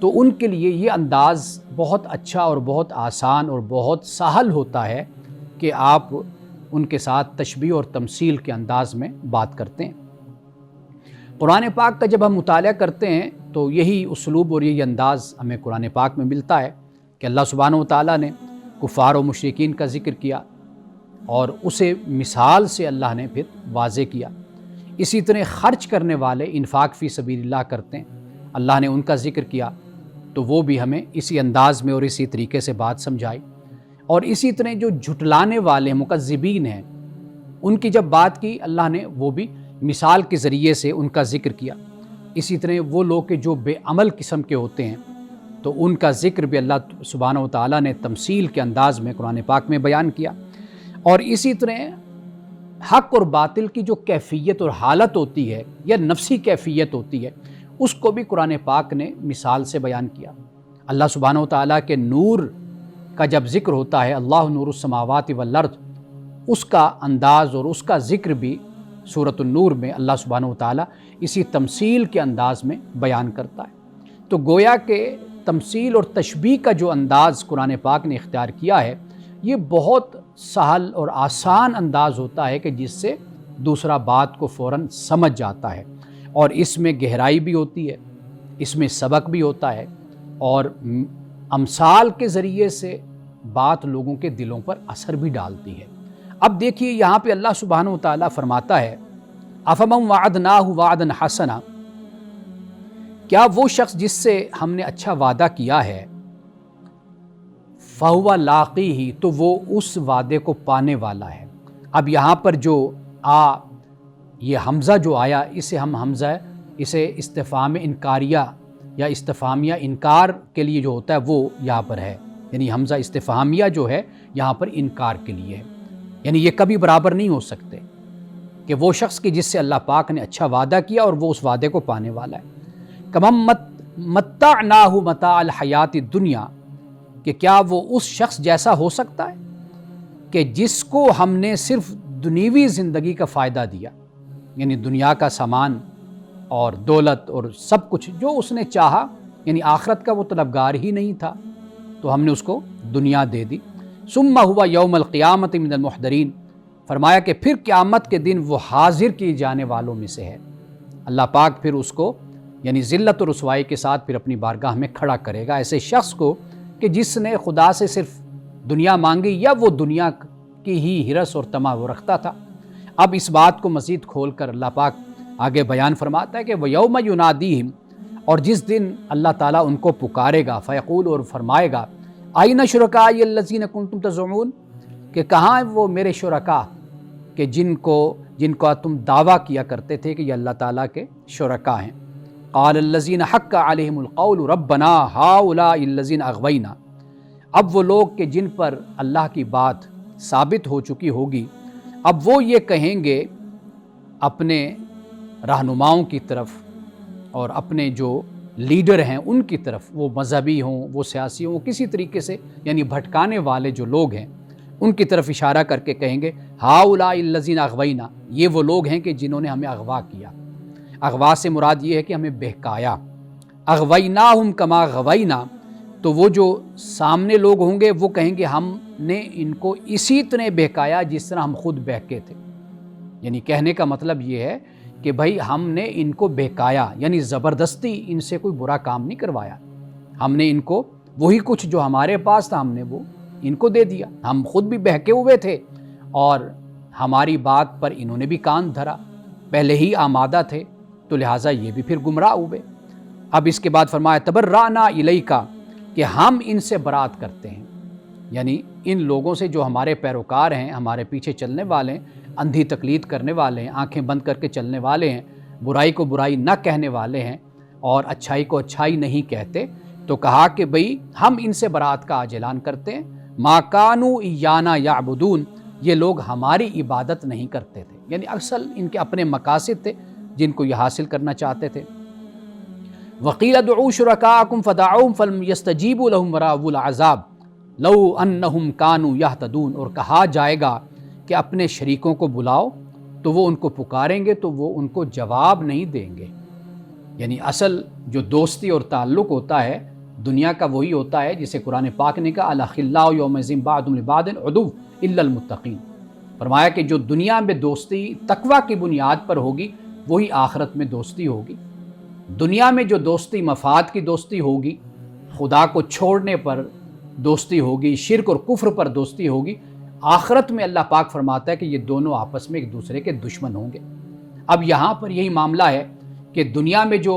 تو ان کے لیے یہ انداز بہت اچھا اور بہت آسان اور بہت سہل ہوتا ہے کہ آپ ان کے ساتھ تشبیہ اور تمثیل کے انداز میں بات کرتے ہیں۔ قرآن پاک کا جب ہم مطالعہ کرتے ہیں تو یہی اسلوب اور یہی انداز ہمیں قرآن پاک میں ملتا ہے کہ اللہ سبحانہ و تعالیٰ نے کفار و مشرکین کا ذکر کیا اور اسے مثال سے اللہ نے پھر واضح کیا۔ اسی طرح خرچ کرنے والے انفاق فی سبیل اللہ کرتے ہیں، اللہ نے ان کا ذکر کیا تو وہ بھی ہمیں اسی انداز میں اور اسی طریقے سے بات سمجھائی۔ اور اسی طرح جو جھٹلانے والے مکذبین ہیں ان کی جب بات کی اللہ نے وہ بھی مثال کے ذریعے سے ان کا ذکر کیا۔ اسی طرح وہ لوگ کہ جو بے عمل قسم کے ہوتے ہیں تو ان کا ذکر بھی اللہ سبحانہ و تعالیٰ نے تمثیل کے انداز میں قرآن پاک میں بیان کیا۔ اور اسی طرح حق اور باطل کی جو کیفیت اور حالت ہوتی ہے یا نفسی کیفیت ہوتی ہے اس کو بھی قرآن پاک نے مثال سے بیان کیا۔ اللہ سبحانہ و تعالیٰ کے نور کا جب ذکر ہوتا ہے، اللہ نور السماوات والارض، اس کا انداز اور اس کا ذکر بھی سورۃ النور میں اللہ سبحانہ و تعالیٰ اسی تمثیل کے انداز میں بیان کرتا ہے۔ تو گویا کہ تمثیل اور تشبیہ کا جو انداز قرآن پاک نے اختیار کیا ہے یہ بہت سہل اور آسان انداز ہوتا ہے کہ جس سے دوسرا بات کو فوراً سمجھ جاتا ہے، اور اس میں گہرائی بھی ہوتی ہے، اس میں سبق بھی ہوتا ہے، اور امثال کے ذریعے سے بات لوگوں کے دلوں پر اثر بھی ڈالتی ہے۔ اب دیکھیے یہاں پہ اللہ سبحانہ و تعالیٰ فرماتا ہے افمن وعدناہ وعدا حسنا، کیا وہ شخص جس سے ہم نے اچھا وعدہ کیا ہے فہو لاقیہ، تو وہ اس وعدے کو پانے والا ہے۔ اب یہاں پر جو یہ حمزہ جو آیا اسے ہم اسے استفہام انکاریہ یا استفہامیہ انکار کے لیے جو ہوتا ہے وہ یہاں پر ہے، یعنی حمزہ استفہامیہ جو ہے یہاں پر انکار کے لیے ہے، یعنی یہ کبھی برابر نہیں ہو سکتے کہ وہ شخص کی جس سے اللہ پاک نے اچھا وعدہ کیا اور وہ اس وعدے کو پانے والا ہے۔ کمم متعناہ متاع الحیات الدنیا، کہ کیا وہ اس شخص جیسا ہو سکتا ہے کہ جس کو ہم نے صرف دنیوی زندگی کا فائدہ دیا، یعنی دنیا کا سامان اور دولت اور سب کچھ جو اس نے چاہا، یعنی آخرت کا وہ طلبگار ہی نہیں تھا تو ہم نے اس کو دنیا دے دی۔ ثم ہوا یوم القیامت من المحضرین، فرمایا کہ پھر قیامت کے دن وہ حاضر کیے جانے والوں میں سے ہے۔ اللہ پاک پھر اس کو یعنی ذلت و رسوائی کے ساتھ پھر اپنی بارگاہ میں کھڑا کرے گا ایسے شخص کو کہ جس نے خدا سے صرف دنیا مانگی یا وہ دنیا کی ہی ہرس اور طمع وہ رکھتا تھا۔ اب اس بات کو مزید کھول کر اللہ پاک آگے بیان فرماتا ہے کہ وَيَوْمَ يُنَادِيهِمْ، اور جس دن اللہ تعالیٰ ان کو پکارے گا، فیقول، اور فرمائے گا أَيْنَ شُرَكَائِيَ الَّذِينَ كُنْتُمْ تَزْعُمُونَ، کہ کہاں وہ میرے شرکا کہ جن کا تم دعویٰ کیا کرتے تھے کہ یہ اللہ تعالیٰ کے شرکا ہیں۔ قال الذین حق علیہم القول ربنا ہؤلاء الذین اغوینا، اب وہ لوگ کہ جن پر اللہ کی بات ثابت ہو چکی ہوگی اب وہ یہ کہیں گے اپنے رہنماؤں کی طرف اور اپنے جو لیڈر ہیں ان کی طرف، وہ مذہبی ہوں، وہ سیاسی ہوں، کسی طریقے سے یعنی بھٹکانے والے جو لوگ ہیں ان کی طرف اشارہ کر کے کہیں گے ہؤلاء الذین اغوینا، یہ وہ لوگ ہیں کہ جنہوں نے ہمیں اغوا کیا۔ اغوا سے مراد یہ ہے کہ ہمیں بہکایا۔ اغویناہم کما غوینا، تو وہ جو سامنے لوگ ہوں گے وہ کہیں گے ہم نے ان کو اسی طرح بہکایا جس طرح ہم خود بہکے تھے، یعنی کہنے کا مطلب یہ ہے کہ بھائی ہم نے ان کو بہکایا، یعنی زبردستی ان سے کوئی برا کام نہیں کروایا، ہم نے ان کو وہی کچھ جو ہمارے پاس تھا ہم نے وہ ان کو دے دیا، ہم خود بھی بہکے ہوئے تھے اور ہماری بات پر انہوں نے بھی کان دھرا، پہلے ہی آمادہ تھے تو لہٰذا یہ بھی پھر گمراہ ہوئے۔ اب اس کے بعد فرمایا تبرأنا الیکا، کہ ہم ان سے برات کرتے ہیں، یعنی ان لوگوں سے جو ہمارے پیروکار ہیں، ہمارے پیچھے چلنے والے ہیں، اندھی تقلید کرنے والے ہیں، آنکھیں بند کر کے چلنے والے ہیں، برائی کو برائی نہ کہنے والے ہیں اور اچھائی کو اچھائی نہیں کہتے، تو کہا کہ بھئی ہم ان سے برات کا آج اعلان کرتے ہیں۔ ما کانوا ایانا یعبدون، یہ لوگ ہماری عبادت نہیں کرتے تھے، یعنی اصل ان کے اپنے مقاصد تھے جن کو یہ حاصل کرنا چاہتے تھے۔ وقیل ادعوا شرکاءکم فدعوهم فلم یستجیبوا لهم ورأوا العذاب لو انہم کانوا یہتدون، اور کہا جائے گا کہ اپنے شریکوں کو بلاؤ تو وہ ان کو پکاریں گے تو وہ ان کو جواب نہیں دیں گے، یعنی اصل جو دوستی اور تعلق ہوتا ہے دنیا کا وہی ہوتا ہے جسے قرآن پاک نے کہا الاخلاء یومئذ بعضهم لبعض عدو الا المتقین، فرمایا کہ جو دنیا میں دوستی تقوی کی بنیاد پر ہوگی وہی آخرت میں دوستی ہوگی۔ دنیا میں جو دوستی مفاد کی دوستی ہوگی، خدا کو چھوڑنے پر دوستی ہوگی، شرک اور کفر پر دوستی ہوگی، آخرت میں اللہ پاک فرماتا ہے کہ یہ دونوں آپس میں ایک دوسرے کے دشمن ہوں گے۔ اب یہاں پر یہی معاملہ ہے کہ دنیا میں جو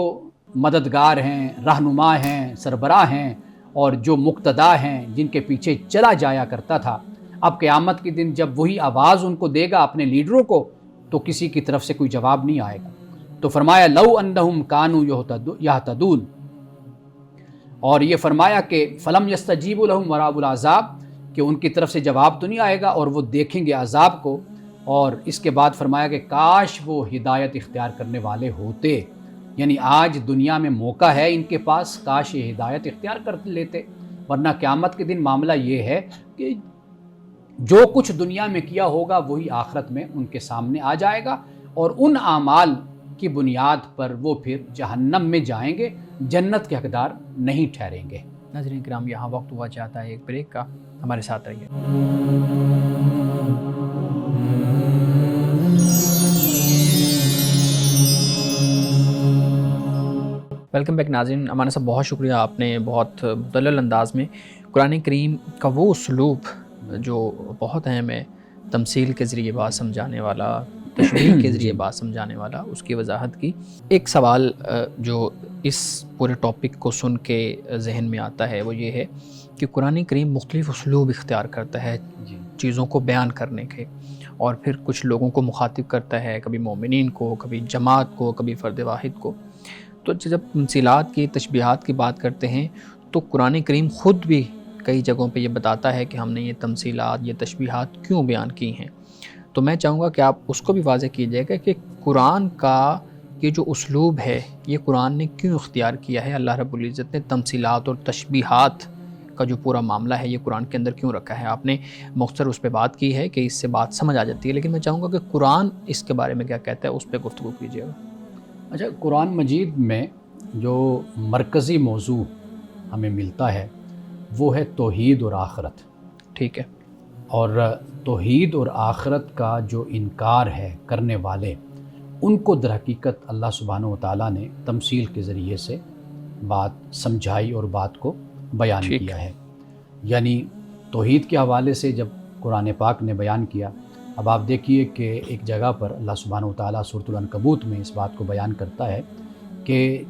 مددگار ہیں، رہنما ہیں، سربراہ ہیں اور جو مقتدا ہیں جن کے پیچھے چلا جایا کرتا تھا، اب قیامت کے دن جب وہی آواز ان کو دے گا اپنے لیڈروں کو تو کسی کی طرف سے کوئی جواب نہیں آئے گا۔ تو فرمایا لو انہم کانوا یہتدون، اور یہ فرمایا کہ فلم یستجیبوا لہم وراء العذاب، کہ ان کی طرف سے جواب تو نہیں آئے گا اور وہ دیکھیں گے عذاب کو۔ اور اس کے بعد فرمایا کہ کاش وہ ہدایت اختیار کرنے والے ہوتے، یعنی آج دنیا میں موقع ہے ان کے پاس، کاش یہ ہدایت اختیار کر لیتے، ورنہ قیامت کے دن معاملہ یہ ہے کہ جو کچھ دنیا میں کیا ہوگا وہی آخرت میں ان کے سامنے آ جائے گا، اور ان اعمال کی بنیاد پر وہ پھر جہنم میں جائیں گے، جنت کے حقدار نہیں ٹھہریں گے۔ ناظرین کرام، یہاں وقت ہوا چاہتا ہے ایک بریک کا، ہمارے ساتھ رہیے۔ ویلکم بیک ناظرین، امانہ صاحب بہت شکریہ، آپ نے بہت مدلل انداز میں قرآن کریم کا وہ اسلوب جو بہت اہم ہے، تمثیل کے ذریعے بات سمجھانے والا، تشبیہ کے ذریعے بات سمجھانے والا، اس کی وضاحت کی۔ ایک سوال جو اس پورے ٹاپک کو سن کے ذہن میں آتا ہے وہ یہ ہے کہ قرآن کریم مختلف اسلوب اختیار کرتا ہے چیزوں کو بیان کرنے کے، اور پھر کچھ لوگوں کو مخاطب کرتا ہے، کبھی مومنین کو، کبھی جماعت کو، کبھی فرد واحد کو۔ تو جب تمثیلات کی، تشبیہات کی بات کرتے ہیں تو قرآن کریم خود بھی کئی جگہوں پہ یہ بتاتا ہے کہ ہم نے یہ تمثیلات، یہ تشبیہات کیوں بیان کی ہیں۔ تو میں چاہوں گا کہ آپ اس کو بھی واضح کیجئے گا کہ قرآن کا یہ جو اسلوب ہے یہ قرآن نے کیوں اختیار کیا ہے، اللہ رب العزت نے تمثیلات اور تشبیہات کا جو پورا معاملہ ہے یہ قرآن کے اندر کیوں رکھا ہے۔ آپ نے مختصر اس پہ بات کی ہے کہ اس سے بات سمجھ آ جاتی ہے، لیکن میں چاہوں گا کہ قرآن اس کے بارے میں کیا کہتا ہے، اس پہ گفتگو کیجیے گا۔ اچھا، قرآن مجید میں جو مرکزی موضوع ہمیں ملتا ہے وہ ہے توحید اور آخرت۔ ٹھیک ہے۔ اور توحید اور آخرت کا جو انکار ہے کرنے والے، ان کو در حقیقت اللہ سبحانہ و تعالیٰ نے تمثیل کے ذریعے سے بات سمجھائی اور بات کو بیان کیا ہے۔ یعنی توحید کے حوالے سے جب قرآن پاک نے بیان کیا، اب آپ دیکھیے کہ ایک جگہ پر اللہ سبحانہ و تعالیٰ سورۃ العنکبوت میں اس بات کو بیان کرتا ہے کہ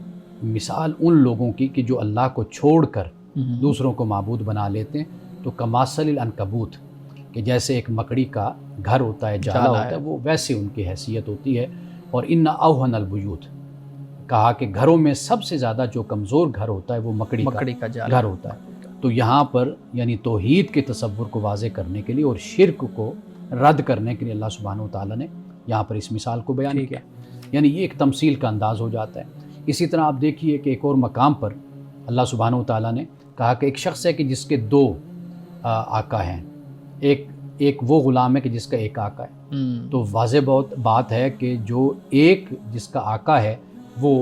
مثال ان لوگوں کی کہ جو اللہ کو چھوڑ کر دوسروں کو معبود بنا لیتے ہیں، تو کمثل العنکبوت، کہ جیسے ایک مکڑی کا گھر ہوتا ہے، جالا ہوتا ہے، وہ ویسے ان کی حیثیت ہوتی ہے۔ اور ان اوہن البیوت، کہا کہ گھروں میں سب سے زیادہ جو کمزور گھر ہوتا ہے وہ مکڑی کا گھر ہوتا ہے۔ تو یہاں پر یعنی توحید کے تصور کو واضح کرنے کے لیے اور شرک کو رد کرنے کے لیے اللہ سبحانہ و تعالیٰ نے یہاں پر اس مثال کو بیان کیا، یعنی یہ ایک تمثیل کا انداز ہو جاتا ہے۔ اسی طرح آپ دیکھیے کہ ایک اور مقام پر اللہ سبحانہ و تعالیٰ نے کہا کہ ایک شخص ہے کہ جس کے دو آقا ہیں، ایک وہ غلام ہے کہ جس کا ایک آقا ہے۔ تو واضح بات ہے کہ جو ایک جس کا آقا ہے وہ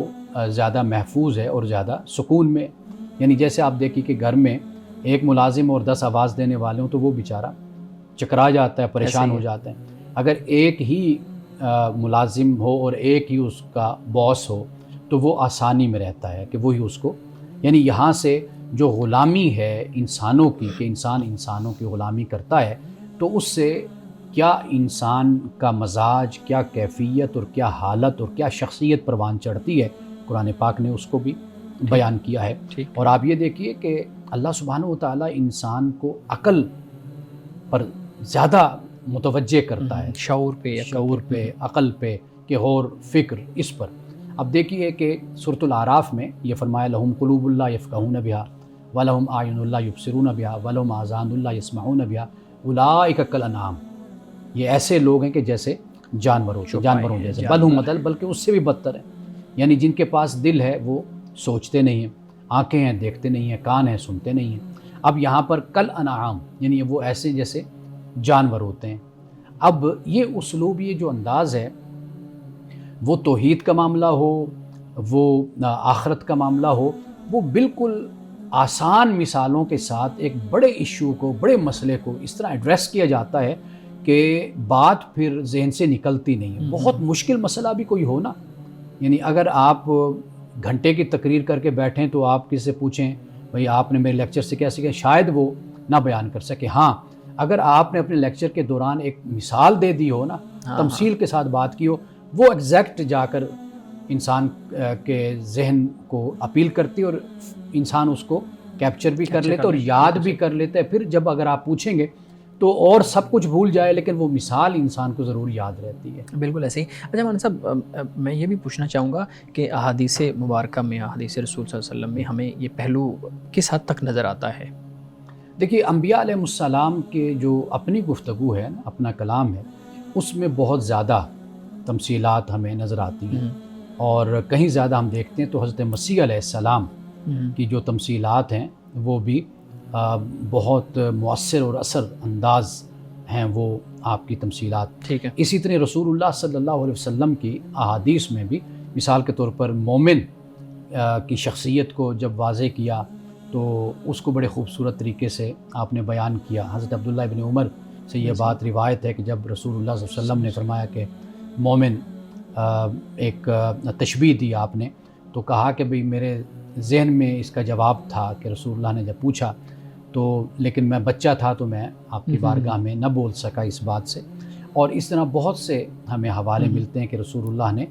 زیادہ محفوظ ہے اور زیادہ سکون میں، یعنی جیسے آپ دیکھیے کہ گھر میں ایک ملازم اور 10 آواز دینے والے ہوں تو وہ بیچارہ چکرا جاتا ہے، پریشان ہو جاتا ہے۔ اگر ایک ہی ملازم ہو اور ایک ہی اس کا باس ہو تو وہ آسانی میں رہتا ہے کہ وہی اس کو، یعنی یہاں سے جو غلامی ہے انسانوں کی، کہ انسان انسانوں کی غلامی کرتا ہے، تو اس سے کیا انسان کا مزاج، کیا کیفیت اور کیا حالت اور کیا شخصیت پروان چڑھتی ہے، قرآن پاک نے اس کو بھی بیان کیا ہے۔ اور آپ یہ دیکھیے کہ اللہ سبحانہ و تعالیٰ انسان کو عقل پر زیادہ متوجہ کرتا ہے، شعور پہ، عقل پہ، کہ غور فکر اس پر۔ اب دیکھیے کہ سورۃ الاعراف میں یہ فرمایا لہم قلوب لا یفقہون بہا ولہم اعین لا یبصرون بہا ولہم آذان لا یسمعون بہا اولئک کالانعام، یہ ایسے لوگ ہیں کہ جیسے جانوروں جیسے، بل ہم اضل، بلکہ اس سے بھی بدتر ہیں، یعنی جن کے پاس دل ہے وہ سوچتے نہیں ہیں، آنکھیں ہیں دیکھتے نہیں ہیں، کان ہیں سنتے نہیں ہیں۔ اب یہاں پر کالانعام یعنی وہ ایسے جیسے جانور ہوتے ہیں۔ اب یہ اسلوب، یہ جو انداز ہے، وہ توحید کا معاملہ ہو وہ آخرت کا معاملہ ہو، وہ بالکل آسان مثالوں کے ساتھ ایک بڑے ایشو کو، بڑے مسئلے کو اس طرح ایڈریس کیا جاتا ہے کہ بات پھر ذہن سے نکلتی نہیں ہے۔ بہت مشکل مسئلہ بھی کوئی ہو نا، یعنی اگر آپ گھنٹے کی تقریر کر کے بیٹھیں تو آپ کسی سے پوچھیں بھئی آپ نے میرے لیکچر سے کیا سیکھا، شاید وہ نہ بیان کر سکے۔ ہاں اگر آپ نے اپنے لیکچر کے دوران ایک مثال دے دی ہو نا، تمثیل کے ساتھ بات کی ہو، وہ ایگزیکٹ جا کر انسان کے ذہن کو اپیل کرتی ہے اور انسان اس کو کیپچر بھی کر لیتا ہے اور یاد بھی کر لیتا ہے۔ پھر جب اگر آپ پوچھیں گے تو اور سب کچھ بھول جائے لیکن وہ مثال انسان کو ضرور یاد رہتی ہے۔ بالکل ایسے ہی۔ اچھا مولانا صاحب، میں یہ بھی پوچھنا چاہوں گا کہ احادیث مبارکہ میں، احادیث رسول صلی اللہ علیہ وسلم میں ہمیں یہ پہلو کس حد تک نظر آتا ہے؟ دیکھیے انبیاء علیہ السلام کے جو اپنی گفتگو ہے، اپنا کلام ہے، اس میں بہت زیادہ تمثیلات ہمیں نظر آتی ہیں، اور کہیں زیادہ ہم دیکھتے ہیں تو حضرت مسیح علیہ السلام کی جو تمثیلات ہیں وہ بھی بہت مؤثر اور اثر انداز ہیں وہ آپ کی تمثیلات۔ ٹھیک ہے۔ اسی طرح رسول اللہ صلی اللہ علیہ وسلم کی احادیث میں بھی مثال کے طور پر مومن کی شخصیت کو جب واضح کیا تو اس کو بڑے خوبصورت طریقے سے آپ نے بیان کیا۔ حضرت عبداللہ ابن عمر سے یہ بات روایت ہے کہ جب رسول اللہ صلی اللہ علیہ وسلم نے فرمایا کہ مومن، ایک تشبیہ دی آپ نے، تو کہا کہ بھئی میرے ذہن میں اس کا جواب تھا کہ رسول اللہ نے جب پوچھا تو، لیکن میں بچہ تھا تو میں آپ کی بارگاہ میں نہ بول سکا اس بات سے۔ اور اس طرح بہت سے ہمیں حوالے ملتے ہیں کہ رسول اللہ نے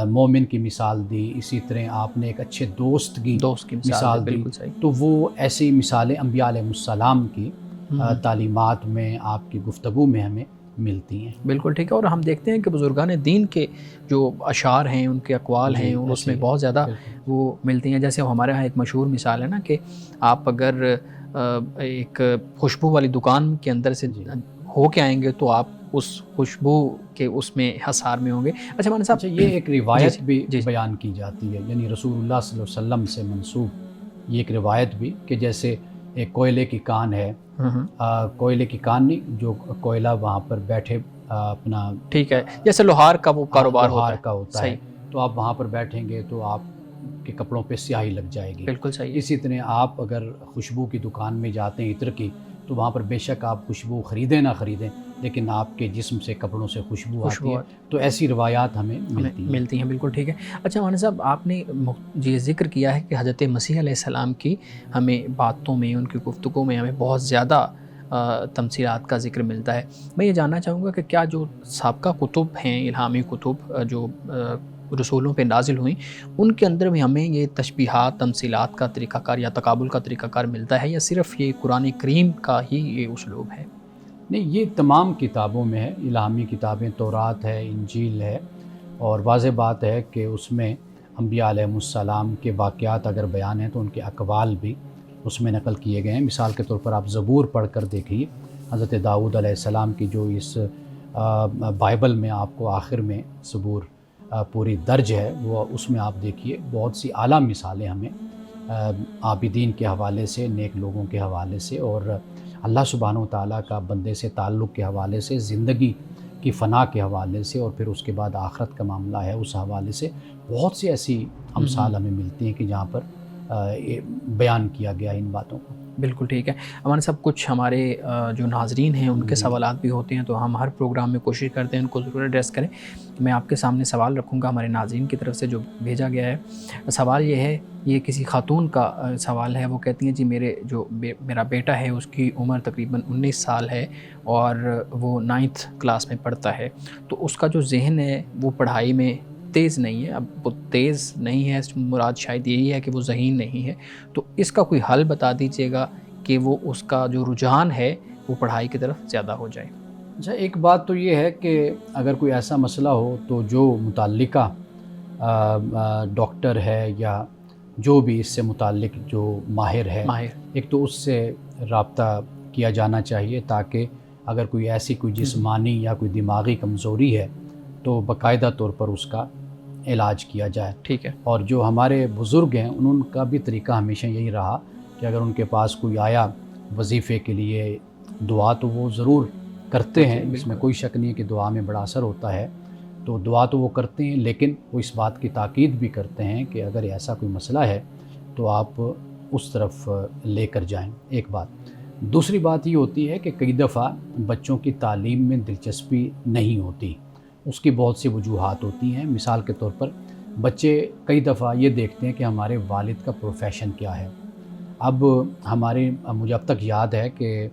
مومن کی مثال دی، اسی طرح آپ نے ایک اچھے دوست کی مثال دی۔ تو وہ ایسی مثالیں انبیاء علیہ السلام کی تعلیمات میں، آپ کی گفتگو میں ہمیں ملتی ہیں۔ بالکل ٹھیک ہے۔ اور ہم دیکھتے ہیں کہ بزرگان دین کے جو اشعار ہیں، ان کے اقوال ہیں، اس میں بہت زیادہ وہ ملتی ہیں۔ جیسے ہمارے ہاں ایک مشہور مثال ہے نا کہ آپ اگر ایک خوشبو والی دکان کے اندر سے ہو کے آئیں گے تو آپ اس خوشبو کے اس میں حصار میں ہوں گے۔ اچھا مولانا صاحب، یہ ایک روایت بھی بیان کی جاتی ہے، یعنی رسول اللہ صلی اللہ علیہ وسلم سے منسوب یہ ایک روایت بھی، کہ جیسے ایک کوئلے کی کان ہے، کوئلے کی کان نہیں، جو کوئلہ وہاں پر بیٹھے اپنا، ٹھیک ہے، جیسے لوہار کا وہ کاروبار ہوتا ہے، تو آپ وہاں پر بیٹھیں گے تو آپ کے کپڑوں پہ سیاہی لگ جائے گی۔ بالکل صحیح۔ اسی طرح آپ اگر خوشبو کی دکان میں جاتے ہیں عطر کی، تو وہاں پر بے شک آپ خوشبو خریدیں نہ خریدیں لیکن آپ کے جسم سے، کپڑوں سے خوشبو آتی ہے۔ تو ایسی روایات ہمیں ملتی ہیں۔ بالکل ٹھیک ہے۔ اچھا مولانا صاحب، آپ نے یہ ذکر کیا ہے کہ حضرت مسیح علیہ السلام کی ہمیں باتوں میں، ان کی گفتگو میں ہمیں بہت زیادہ تمثیلات کا ذکر ملتا ہے۔ میں یہ جاننا چاہوں گا کہ کیا جو سابقہ کتب ہیں، الہامی کتب جو رسولوں پہ نازل ہوئیں، ان کے اندر بھی ہمیں یہ تشبیہات، تمثیلات کا طریقہ کار یا تقابل کا طریقہ کار ملتا ہے، یا صرف یہ قرآن کریم کا ہی یہ اسلوب ہے؟ نہیں، یہ تمام کتابوں میں ہے، الہامی کتابیں، تورات ہے، انجیل ہے، اور واضح بات ہے کہ اس میں انبیاء علیہ السلام کے واقعات اگر بیان ہیں تو ان کے اقوال بھی اس میں نقل کیے گئے ہیں۔ مثال کے طور پر آپ زبور پڑھ کر دیکھیے، حضرت داؤد علیہ السلام کی جو اس بائبل میں آپ کو آخر میں زبور پوری درج ہے، وہ اس میں آپ دیکھیے بہت سی اعلیٰ مثالیں ہمیں عابدین کے حوالے سے، نیک لوگوں کے حوالے سے، اور اللہ سبحانہ و تعالیٰ کا بندے سے تعلق کے حوالے سے، زندگی کی فنا کے حوالے سے، اور پھر اس کے بعد آخرت کا معاملہ ہے اس حوالے سے، بہت سی ایسی امثال ہمیں ملتی ہیں کہ جہاں پر بیان کیا گیا ان باتوں کو۔ بالکل ٹھیک ہے۔ ہمارے سب کچھ ہمارے جو ناظرین ہیں ان کے سوالات بھی ہوتے ہیں، تو ہم ہر پروگرام میں کوشش کرتے ہیں ان کو ضرور ایڈریس کریں۔ میں آپ کے سامنے سوال رکھوں گا ہمارے ناظرین کی طرف سے جو بھیجا گیا ہے۔ سوال یہ ہے، یہ کسی خاتون کا سوال ہے، وہ کہتی ہیں جی میرا بیٹا ہے، اس کی عمر تقریباً 19 سال ہے اور وہ 9th کلاس میں پڑھتا ہے، تو اس کا جو ذہن ہے وہ پڑھائی میں تیز نہیں ہے۔ اب وہ تیز نہیں ہے، مراد شاید یہی ہے کہ وہ ذہین نہیں ہے، تو اس کا کوئی حل بتا دیجیے گا کہ وہ اس کا جو رجحان ہے وہ پڑھائی کی طرف زیادہ ہو جائے۔ اچھا، ایک بات تو یہ ہے کہ اگر کوئی ایسا مسئلہ ہو تو جو متعلقہ ڈاکٹر ہے یا جو بھی اس سے متعلق جو ماہر ہے، ایک تو اس سے رابطہ کیا جانا چاہیے، تاکہ اگر کوئی ایسی کوئی جسمانی یا کوئی دماغی کمزوری ہے تو باقاعدہ طور پر اس کا علاج کیا جائے۔ ٹھیک ہے۔ اور جو ہمارے بزرگ ہیں ان کا بھی طریقہ ہمیشہ یہی رہا کہ اگر ان کے پاس کوئی آیا وظیفے کے لیے دعا تو وہ ضرور کرتے ہیں، اس میں کوئی شک نہیں کہ دعا میں بڑا اثر ہوتا ہے، تو دعا تو وہ کرتے ہیں، لیکن وہ اس بات کی تاکید بھی کرتے ہیں کہ اگر ایسا کوئی مسئلہ ہے تو آپ اس طرف لے کر جائیں، ایک بات۔ دوسری بات یہ ہوتی ہے کہ کئی دفعہ بچوں کی تعلیم میں دلچسپی نہیں ہوتی، اس کی بہت سی وجوہات ہوتی ہیں۔ مثال کے طور پر بچے کئی دفعہ یہ دیکھتے ہیں کہ ہمارے والد کا پروفیشن کیا ہے۔ اب مجھے اب تک یاد ہے کہ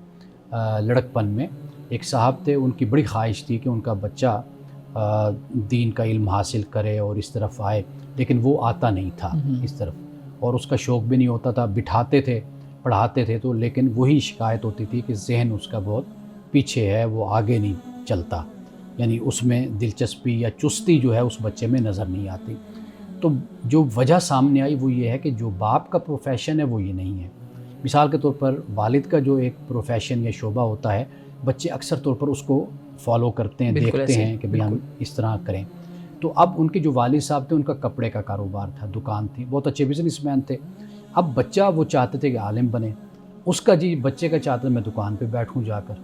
لڑکپن میں ایک صاحب تھے، ان کی بڑی خواہش تھی کہ ان کا بچہ دین کا علم حاصل کرے اور اس طرف آئے، لیکن وہ آتا نہیں تھا اس طرف، اور اس کا شوق بھی نہیں ہوتا تھا۔ بٹھاتے تھے، پڑھاتے تھے تو، لیکن وہی شکایت ہوتی تھی کہ ذہن اس کا بہت پیچھے ہے، وہ آگے نہیں چلتا، یعنی اس میں دلچسپی یا چستی جو ہے اس بچے میں نظر نہیں آتی۔ تو جو وجہ سامنے آئی وہ یہ ہے کہ جو باپ کا پروفیشن ہے وہ یہ نہیں ہے۔ مثال کے طور پر والد کا جو ایک پروفیشن یا شعبہ ہوتا ہے، بچے اکثر طور پر اس کو فالو کرتے ہیں، دیکھتے ہیں کہ بھئی ہم اس طرح کریں۔ تو اب ان کے جو والد صاحب تھے، ان کا کپڑے کا کاروبار تھا، دکان تھی، بہت اچھے بزنس مین تھے۔ اب بچہ وہ چاہتے تھے کہ عالم بنے، اس کا بچے کا چاہتا ہے میں دکان پہ بیٹھوں جا کر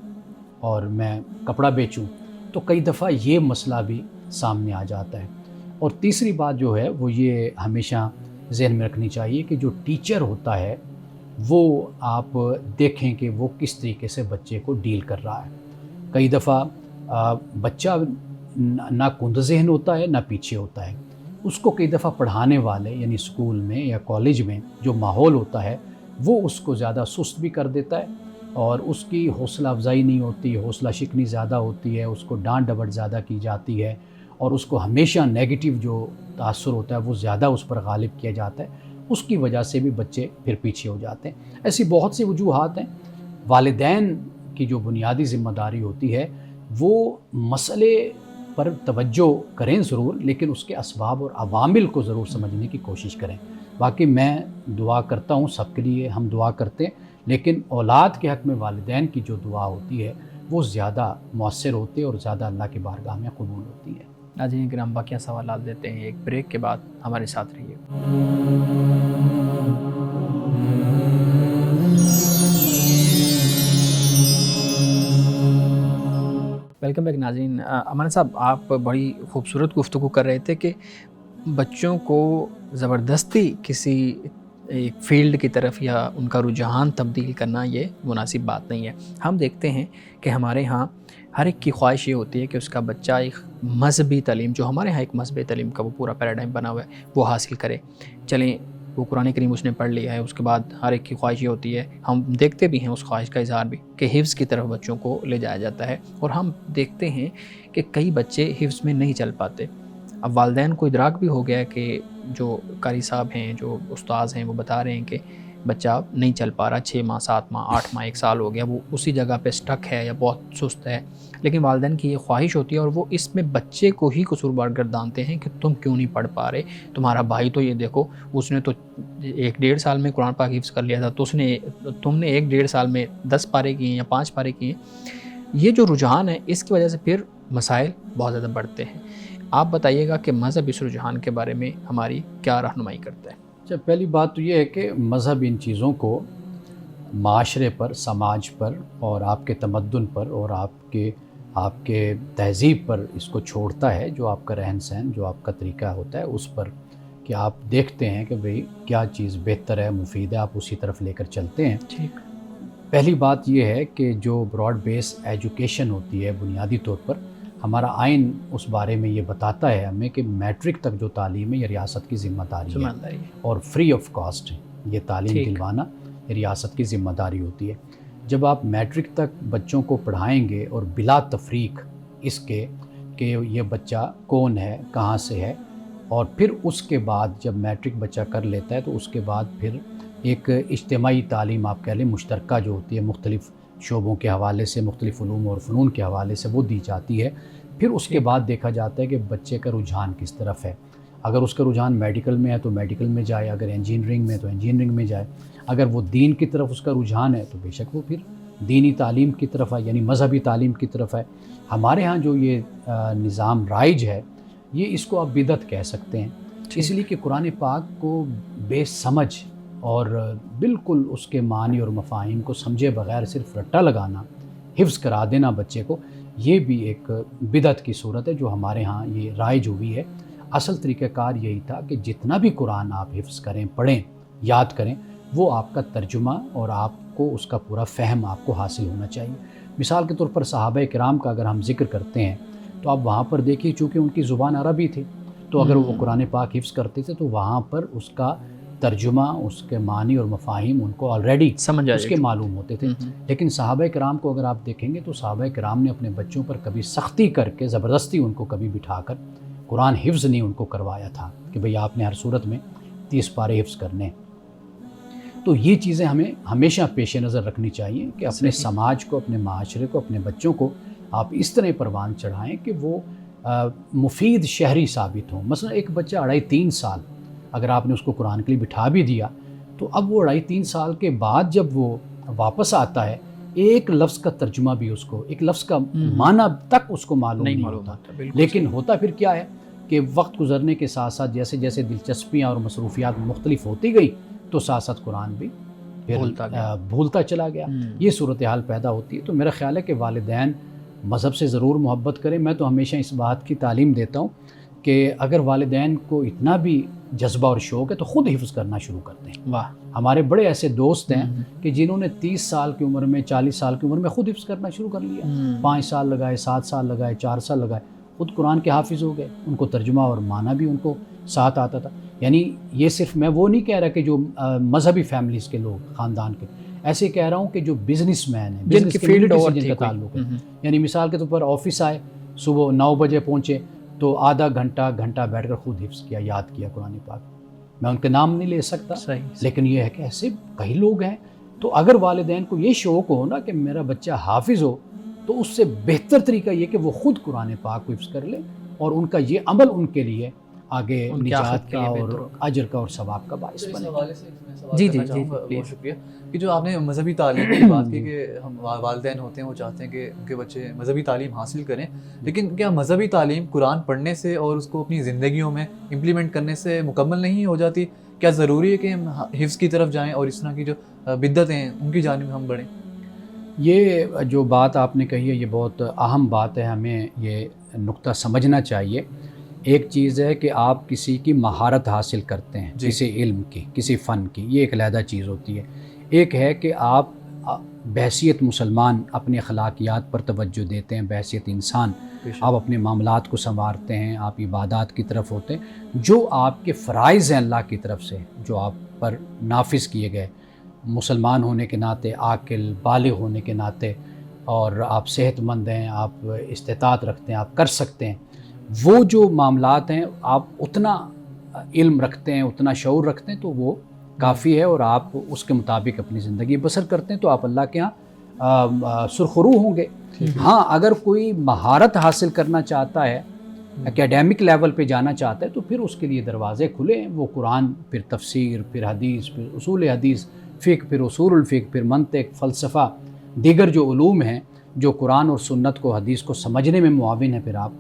اور میں کپڑا بیچوں، تو کئی دفعہ یہ مسئلہ بھی سامنے آ جاتا ہے۔ اور تیسری بات جو ہے وہ یہ ہمیشہ ذہن میں رکھنی چاہیے کہ جو ٹیچر ہوتا ہے وہ آپ دیکھیں کہ وہ کس طریقے سے بچے کو ڈیل کر رہا ہے۔ کئی دفعہ بچہ نہ کند ذہن ہوتا ہے نہ پیچھے ہوتا ہے، اس کو کئی دفعہ پڑھانے والے یعنی اسکول میں یا کالج میں جو ماحول ہوتا ہے وہ اس کو زیادہ سست بھی کر دیتا ہے، اور اس کی حوصلہ افزائی نہیں ہوتی، حوصلہ شکنی زیادہ ہوتی ہے، اس کو ڈانٹ ڈپٹ زیادہ کی جاتی ہے، اور اس کو ہمیشہ نیگیٹو جو تاثر ہوتا ہے وہ زیادہ اس پر غالب کیا جاتا ہے۔ اس کی وجہ سے بھی بچے پھر پیچھے ہو جاتے ہیں۔ ایسی بہت سی وجوہات ہیں۔ والدین کی جو بنیادی ذمہ داری ہوتی ہے وہ مسئلے پر توجہ کریں ضرور، لیکن اس کے اسباب اور عوامل کو ضرور سمجھنے کی کوشش کریں۔ باقی میں دعا کرتا ہوں، سب کے لیے ہم دعا کرتے ہیں، لیکن اولاد کے حق میں والدین کی جو دعا ہوتی ہے وہ زیادہ مؤثر ہوتی ہے اور زیادہ اللہ کی بارگاہ میں قبول ہوتی ہے۔ ناظرین کرام، باقی سوالات دیتے ہیں ایک بریک کے بعد، ہمارے ساتھ رہیے۔ ویلکم بیک ناظرین۔ امان صاحب، آپ بڑی خوبصورت گفتگو کر رہے تھے کہ بچوں کو زبردستی کسی ایک فیلڈ کی طرف یا ان کا رجحان تبدیل کرنا یہ مناسب بات نہیں ہے۔ ہم دیکھتے ہیں کہ ہمارے ہاں ہر ایک کی خواہش یہ ہوتی ہے کہ اس کا بچہ ایک مذہبی تعلیم، جو ہمارے ہاں ایک مذہبی تعلیم کا وہ پورا پیراڈائم بنا ہوا ہے، وہ حاصل کرے۔ چلیں، وہ قرآن کریم اس نے پڑھ لیا ہے، اس کے بعد ہر ایک کی خواہش یہ ہوتی ہے، ہم دیکھتے بھی ہیں اس خواہش کا اظہار بھی، کہ حفظ کی طرف بچوں کو لے جایا جاتا ہے، اور ہم دیکھتے ہیں کہ کئی بچے حفظ میں نہیں چل پاتے۔ اب والدین کو ادراک بھی ہو گیا ہے کہ جو قاری صاحب ہیں، جو استاذ ہیں، وہ بتا رہے ہیں کہ بچہ نہیں چل پا رہا، 6 ماہ 7 ماہ 8 ماہ 1 سال ہو گیا، وہ اسی جگہ پہ سٹک ہے یا بہت سست ہے، لیکن والدین کی یہ خواہش ہوتی ہے اور وہ اس میں بچے کو ہی قصوروار گردانتے ہیں کہ تم کیوں نہیں پڑھ پا رہے، تمہارا بھائی تو یہ دیکھو اس نے تو 1 ڈیڑھ سال میں قرآن پاک حفظ کر لیا تھا، تو تم نے 1 ڈیڑھ سال میں 10 پارے کیے ہیں یا 5 پارے کیے ہیں۔ یہ جو رجحان ہے اس کی وجہ سے پھر مسائل بہت زیادہ بڑھتے ہیں۔ آپ بتائیے گا کہ مذہب اس رجحان کے بارے میں ہماری کیا رہنمائی کرتا ہے؟ اچھا، پہلی بات تو یہ ہے کہ مذہب ان چیزوں کو معاشرے پر، سماج پر اور آپ کے تمدن پر اور آپ کے تہذیب پر اس کو چھوڑتا ہے، جو آپ کا رہن سہن، جو آپ کا طریقہ ہوتا ہے اس پر، کہ آپ دیکھتے ہیں کہ بھئی کیا چیز بہتر ہے، مفید ہے، آپ اسی طرف لے کر چلتے ہیں۔ ٹھیک۔ پہلی بات یہ ہے کہ جو براڈ بیس ایجوکیشن ہوتی ہے بنیادی طور پر، ہمارا آئین اس بارے میں یہ بتاتا ہے ہمیں کہ میٹرک تک جو تعلیم ہے یہ ریاست کی ذمہ داری ہے، اور فری آف کاسٹ یہ تعلیم دلوانا ریاست کی ذمہ داری ہوتی ہے۔ جب آپ میٹرک تک بچوں کو پڑھائیں گے اور بلا تفریق اس کے کہ یہ بچہ کون ہے، کہاں سے ہے، اور پھر اس کے بعد جب میٹرک بچہ کر لیتا ہے تو اس کے بعد پھر ایک اجتماعی تعلیم آپ کہہ لیں مشترکہ جو ہوتی ہے، مختلف شعبوں کے حوالے سے، مختلف علوم اور فنون کے حوالے سے وہ دی جاتی ہے۔ پھر اس کے بعد دیکھا جاتا ہے کہ بچے کا رجحان کس طرف ہے۔ اگر اس کا رجحان میڈیکل میں ہے تو میڈیکل میں جائے، اگر انجینئرنگ میں تو انجینئرنگ میں جائے، اگر وہ دین کی طرف اس کا رجحان ہے تو بے شک وہ پھر دینی تعلیم کی طرف ہے، یعنی مذہبی تعلیم کی طرف ہے۔ ہمارے ہاں جو یہ نظام رائج ہے، یہ اس کو آپ بدعت کہہ سکتے ہیں، اس لیے کہ قرآن پاک کو بے سمجھ اور بالکل اس کے معنی اور مفاہیم کو سمجھے بغیر صرف رٹا لگانا، حفظ کرا دینا بچے کو، یہ بھی ایک بدعت کی صورت ہے جو ہمارے ہاں یہ رائج ہوئی ہے۔ اصل طریقہ کار یہی تھا کہ جتنا بھی قرآن آپ حفظ کریں، پڑھیں، یاد کریں، وہ آپ کا ترجمہ اور آپ کو اس کا پورا فہم آپ کو حاصل ہونا چاہیے۔ مثال کے طور پر صحابہ کرام کا اگر ہم ذکر کرتے ہیں تو آپ وہاں پر دیکھیے، چونکہ ان کی زبان عربی تھی تو اگر وہ قرآن پاک حفظ کرتے تھے تو وہاں پر اس کا ترجمہ، اس کے معنی اور مفاہیم ان کو آلریڈی اس کے معلوم ہوتے تھے۔ لیکن صحابہ کرام کو اگر آپ دیکھیں گے تو صحابہ کرام نے اپنے بچوں پر کبھی سختی کر کے، زبردستی ان کو کبھی بٹھا کر قرآن حفظ نہیں ان کو کروایا تھا کہ بھئی آپ نے ہر صورت میں 30 پارے حفظ کرنے۔ تو یہ چیزیں ہمیں ہمیشہ پیش نظر رکھنی چاہیے کہ اپنے سماج کو، اپنے معاشرے کو، اپنے بچوں کو آپ اس طرح پروان چڑھائیں کہ وہ مفید شہری ثابت ہوں۔ مثلا ایک بچہ 2.5-3 سال اگر آپ نے اس کو قرآن کے لیے بٹھا بھی دیا تو اب وہ 2.5-3 سال کے بعد جب وہ واپس آتا ہے، ایک لفظ کا ترجمہ بھی اس کو، ایک لفظ کا معنی تک اس کو معلوم نہیں ہوتا۔ لیکن ہوتا پھر کیا ہے کہ وقت گزرنے کے ساتھ ساتھ جیسے جیسے دلچسپیاں اور مصروفیات مختلف ہوتی گئی تو ساتھ ساتھ قرآن بھی بھولتا چلا گیا۔ یہ صورتحال پیدا ہوتی ہے۔ تو میرا خیال ہے کہ والدین مذہب سے ضرور محبت کریں۔ میں تو ہمیشہ اس بات کی تعلیم دیتا ہوں کہ اگر والدین کو اتنا بھی جذبہ اور شوق ہے تو خود حفظ کرنا شروع کرتے ہیں۔ واہ، ہمارے بڑے ایسے دوست ہیں کہ جنہوں نے 30 سال کی عمر میں، 40 سال کی عمر میں خود حفظ کرنا شروع کر لیا۔ 5 سال لگائے، 7 سال لگائے، 4 سال لگائے، خود قرآن کے حافظ ہو گئے۔ ان کو ترجمہ اور معنی بھی ان کو ساتھ آتا تھا۔ یعنی یہ صرف میں وہ نہیں کہہ رہا کہ جو مذہبی فیملیز کے لوگ، خاندان کے، ایسے کہہ رہا ہوں کہ جو بزنس مین ہیں، جن کی فیلڈ اور جن کا تعلق ہے، یعنی مثال کے طور پر آفس آئے، صبح 9 بجے پہنچے تو آدھا گھنٹہ بیٹھ کر خود حفظ کیا، یاد کیا قرآن پاک۔ میں ان کے نام نہیں لے سکتا، لیکن یہ ہے کہ ایسے کئی لوگ ہیں۔ تو اگر والدین کو یہ شوق ہو نا کہ میرا بچہ حافظ ہو تو اس سے بہتر طریقہ یہ کہ وہ خود قرآن پاک کو حفظ کر لے اور ان کا یہ عمل ان کے لیے آگے نجات کا اور اجر کا اور ثواب کا باعث بنے۔ جی بہت شکریہ کہ جو آپ نے مذہبی تعلیم کی بات کی کہ ہم والدین ہوتے ہیں وہ چاہتے ہیں کہ ان کے بچے مذہبی تعلیم حاصل کریں، لیکن کیا مذہبی تعلیم قرآن پڑھنے سے اور اس کو اپنی زندگیوں میں امپلیمنٹ کرنے سے مکمل نہیں ہو جاتی؟ کیا ضروری ہے کہ ہم حفظ کی طرف جائیں اور اس طرح کی جو بدعتیں ہیں ان کی جانب ہم بڑھیں؟ یہ جو بات آپ نے کہی ہے یہ بہت اہم بات ہے، ہمیں یہ نقطہ سمجھنا چاہیے۔ ایک چیز ہے کہ آپ کسی کی مہارت حاصل کرتے ہیں، کسی علم کی، کسی فن کی، یہ ایک علیحدہ چیز ہوتی ہے۔ ایک ہے کہ آپ بحیثیت مسلمان اپنے اخلاقیات پر توجہ دیتے ہیں، بحیثیت انسان آپ اپنے معاملات کو سنوارتے ہیں، آپ عبادات کی طرف ہوتے ہیں، جو آپ کے فرائض ہیں اللہ کی طرف سے جو آپ پر نافذ کیے گئے، مسلمان ہونے کے ناطے، عاقل بالغ ہونے کے ناطے، اور آپ صحت مند ہیں، آپ استطاعت رکھتے ہیں، آپ کر سکتے ہیں، وہ جو معاملات ہیں آپ اتنا علم رکھتے ہیں، اتنا شعور رکھتے ہیں تو وہ کافی ہے، اور آپ اس کے مطابق اپنی زندگی بسر کرتے ہیں تو آپ اللہ کے ہاں سرخرو ہوں گے۔ ہاں اگر کوئی مہارت حاصل کرنا چاہتا ہے، اکیڈیمک لیول پہ جانا چاہتا ہے تو پھر اس کے لیے دروازے کھلے ہیں۔ وہ قرآن، پھر تفسیر، پھر حدیث، پھر اصول حدیث، فقہ، پھر اصول الفقہ، پھر منطق، فلسفہ، دیگر جو علوم ہیں جو قرآن اور سنت کو، حدیث کو سمجھنے میں معاون ہیں، پھر آپ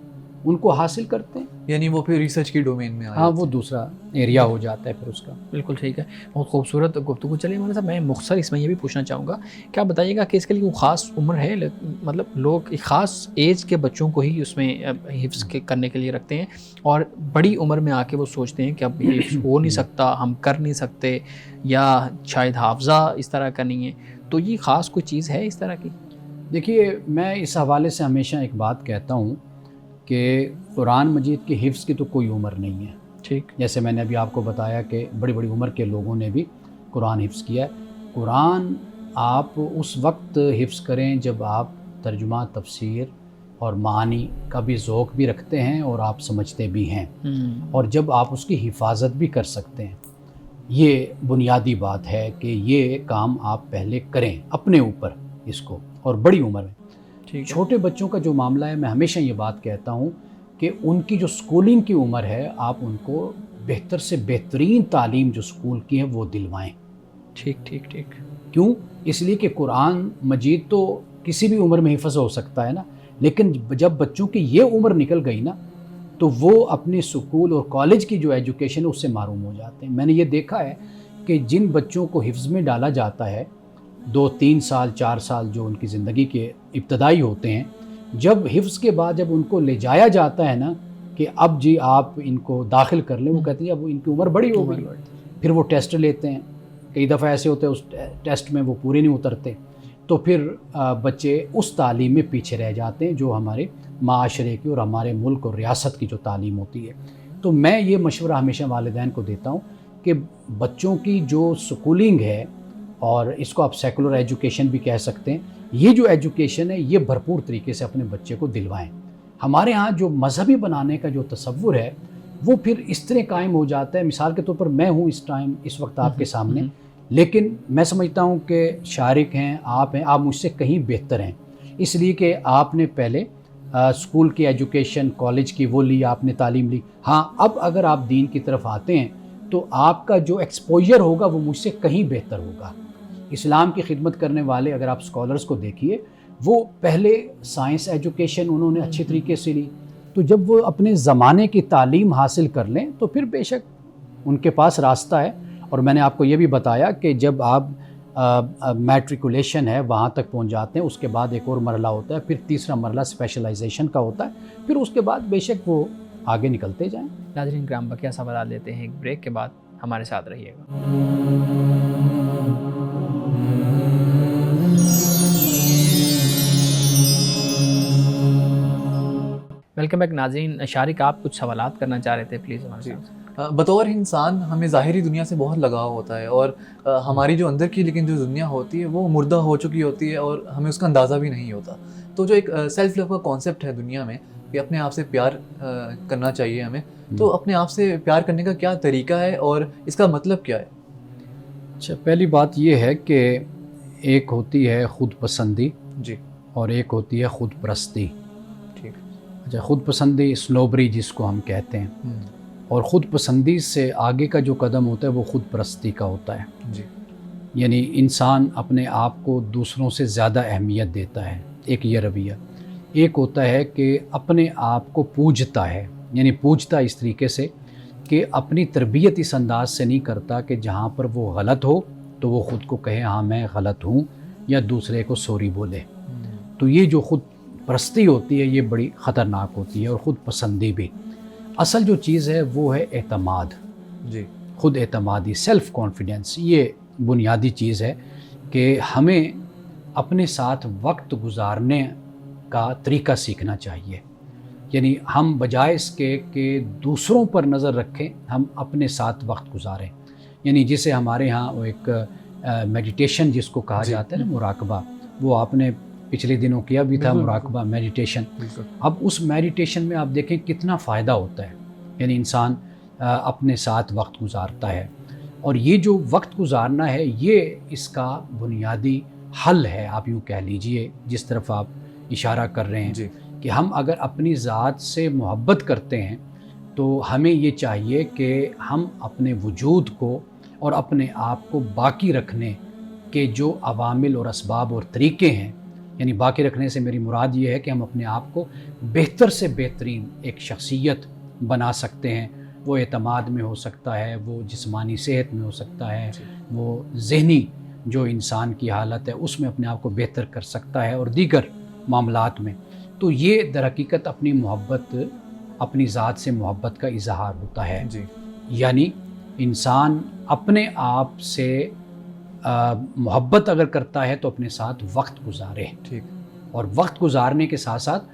ان کو حاصل کرتے ہیں۔ یعنی وہ پھر ریسرچ کی ڈومین میں ہاں وہ دوسرا ایریا ہو جاتا ہے پھر اس کا۔ بالکل ٹھیک ہے، بہت خوبصورت گفتگو چلی مولانا صاحب۔ میں مختصر اس میں یہ بھی پوچھنا چاہوں گا، کیا بتائیے گا کہ اس کے لیے کوئی خاص عمر ہے؟ مطلب لوگ ایک خاص ایج کے بچوں کو ہی اس میں حفظ کرنے کے لیے رکھتے ہیں، اور بڑی عمر میں آ کے وہ سوچتے ہیں کہ اب حفظ ہو نہیں سکتا، ہم کر نہیں سکتے، یا شاید حافظہ اس طرح کا نہیں ہے، تو یہ خاص کوئی چیز ہے اس طرح کی؟ دیکھیے میں اس حوالے سے ہمیشہ ایک بات کہتا ہوں کہ قرآن مجید کے حفظ کی تو کوئی عمر نہیں ہے۔ ٹھیک، جیسے میں نے ابھی آپ کو بتایا کہ بڑی بڑی عمر کے لوگوں نے بھی قرآن حفظ کیا ہے۔ قرآن آپ اس وقت حفظ کریں جب آپ ترجمہ، تفسیر اور معانی کا بھی ذوق بھی رکھتے ہیں اور آپ سمجھتے بھی ہیں، اور جب آپ اس کی حفاظت بھی کر سکتے ہیں۔ یہ بنیادی بات ہے کہ یہ کام آپ پہلے کریں اپنے اوپر اس کو، اور بڑی عمر میں۔ چھوٹے بچوں کا جو معاملہ ہے، میں ہمیشہ یہ بات کہتا ہوں کہ ان کی جو سکولنگ کی عمر ہے آپ ان کو بہتر سے بہترین تعلیم جو سکول کی ہے وہ دلوائیں۔ ٹھیک۔ کیوں؟ اس لیے کہ قرآن مجید تو کسی بھی عمر میں حفظ ہو سکتا ہے نا، لیکن جب بچوں کی یہ عمر نکل گئی نا تو وہ اپنے سکول اور کالج کی جو ایجوکیشن ہے اس سے محروم ہو جاتے ہیں۔ میں نے یہ دیکھا ہے کہ جن بچوں کو حفظ میں ڈالا جاتا ہے 2-3 سال 4 سال جو ان کی زندگی کے ابتدائی ہوتے ہیں، جب حفظ کے بعد جب ان کو لے جایا جاتا ہے نا کہ اب جی آپ ان کو داخل کر لیں، وہ کہتے ہیں اب ان کی عمر بڑی ہو گئی، پھر وہ ٹیسٹ لیتے ہیں، کئی دفعہ ایسے ہوتے ہیں اس ٹیسٹ میں وہ پورے نہیں اترتے، تو پھر بچے اس تعلیم میں پیچھے رہ جاتے ہیں جو ہمارے معاشرے کی اور ہمارے ملک اور ریاست کی جو تعلیم ہوتی ہے۔ تو میں یہ مشورہ ہمیشہ والدین کو دیتا ہوں کہ بچوں کی جو سکولنگ ہے، اور اس کو آپ سیکولر ایجوکیشن بھی کہہ سکتے ہیں، یہ جو ایجوکیشن ہے یہ بھرپور طریقے سے اپنے بچے کو دلوائیں۔ ہمارے ہاں جو مذہبی بنانے کا جو تصور ہے وہ پھر اس طرح قائم ہو جاتا ہے، مثال کے طور پر میں ہوں اس وقت آپ کے سامنے، لیکن میں سمجھتا ہوں کہ شارق ہیں، آپ مجھ سے کہیں بہتر ہیں، اس لیے کہ آپ نے پہلے اسکول کی ایجوکیشن، کالج کی وہ لی، آپ نے تعلیم لی۔ ہاں اب اگر آپ دین کی طرف آتے ہیں تو آپ کا جو ایکسپوجر ہوگا وہ مجھ سے کہیں بہتر ہوگا۔ اسلام کی خدمت کرنے والے اگر آپ اسکالرس کو دیکھیے، وہ پہلے سائنس ایجوکیشن انہوں نے اچھی طریقے سے لی، تو جب وہ اپنے زمانے کی تعلیم حاصل کر لیں تو پھر بے شک ان کے پاس راستہ ہے۔ اور میں نے آپ کو یہ بھی بتایا کہ جب آپ میٹریکولیشن ہے وہاں تک پہنچ جاتے ہیں، اس کے بعد ایک اور مرحلہ ہوتا ہے، پھر تیسرا مرحلہ اسپیشلائزیشن کا ہوتا ہے، پھر اس کے بعد بے شک وہ آگے نکلتے جائیں۔ ناظرین کرام، بقیہ سوالات لیتے ہیں ایک بریک کے بعد، ہمارے ساتھ رہیے گا۔ ویلکم بیک ناظرین، شارق آپ کچھ سوالات کرنا چاہ رہے تھے، پلیز ہمارے ساتھ۔ بطور انسان ہمیں ظاہری دنیا سے بہت لگاؤ ہوتا ہے، اور ہماری جو اندر کی لیکن جو دنیا ہوتی ہے وہ مردہ ہو چکی ہوتی ہے اور ہمیں اس کا اندازہ بھی نہیں ہوتا۔ تو جو ایک سیلف لو کا کانسیپٹ ہے دنیا میں کہ اپنے آپ سے پیار کرنا چاہیے ہمیں، تو اپنے آپ سے پیار کرنے کا کیا طریقہ ہے اور اس کا مطلب کیا ہے؟ اچھا، پہلی بات یہ ہے کہ ایک ہوتی ہے خود پسندی جی، اور ایک ہوتی ہے خود پرستی۔ ٹھیک۔ اچھا، خود پسندی سنوبری جس کو ہم کہتے ہیں، اور خود پسندی سے آگے کا جو قدم ہوتا ہے وہ خود پرستی کا ہوتا ہے۔ جی، یعنی انسان اپنے آپ کو دوسروں سے زیادہ اہمیت دیتا ہے، ایک یہ رویہ۔ ایک ہوتا ہے کہ اپنے آپ کو پوجتا ہے، یعنی پوجتا اس طریقے سے کہ اپنی تربیت اس انداز سے نہیں کرتا کہ جہاں پر وہ غلط ہو تو وہ خود کو کہے ہاں میں غلط ہوں، یا دوسرے کو سوری بولے۔ تو یہ جو خود پرستی ہوتی ہے یہ بڑی خطرناک ہوتی ہے، اور خود پسندی بھی۔ اصل جو چیز ہے وہ ہے اعتماد، جی، خود اعتمادی، سیلف کانفیڈنس۔ یہ بنیادی چیز ہے کہ ہمیں اپنے ساتھ وقت گزارنے کا طریقہ سیکھنا چاہیے۔ یعنی ہم بجائے اس کے کہ دوسروں پر نظر رکھیں، ہم اپنے ساتھ وقت گزاریں۔ یعنی جسے ہمارے ہاں وہ ایک میڈیٹیشن جس کو کہا جاتا ہے نا، مراقبہ، وہ آپ نے پچھلے دنوں کیا بھی تھا، مراقبہ میڈیٹیشن۔ اب اس میڈیٹیشن میں آپ دیکھیں کتنا فائدہ ہوتا ہے، یعنی انسان اپنے ساتھ وقت گزارتا ہے، اور یہ جو وقت گزارنا ہے یہ اس کا بنیادی حل ہے، آپ یوں کہہ لیجئے، جس طرف آپ اشارہ کر رہے ہیں جی، کہ ہم اگر اپنی ذات سے محبت کرتے ہیں تو ہمیں یہ چاہیے کہ ہم اپنے وجود کو اور اپنے آپ کو باقی رکھنے کے جو عوامل اور اسباب اور طریقے ہیں، یعنی باقی رکھنے سے میری مراد یہ ہے کہ ہم اپنے آپ کو بہتر سے بہترین ایک شخصیت بنا سکتے ہیں۔ وہ اعتماد میں ہو سکتا ہے، وہ جسمانی صحت میں ہو سکتا ہے، وہ ذہنی جو انسان کی حالت ہے اس میں اپنے آپ کو بہتر کر سکتا ہے، اور دیگر معاملات میں۔ تو یہ در حقیقت اپنی محبت، اپنی ذات سے محبت کا اظہار ہوتا ہے۔ جی، یعنی انسان اپنے آپ سے محبت اگر کرتا ہے تو اپنے ساتھ وقت گزارے، ٹھیک، اور وقت گزارنے کے ساتھ ساتھ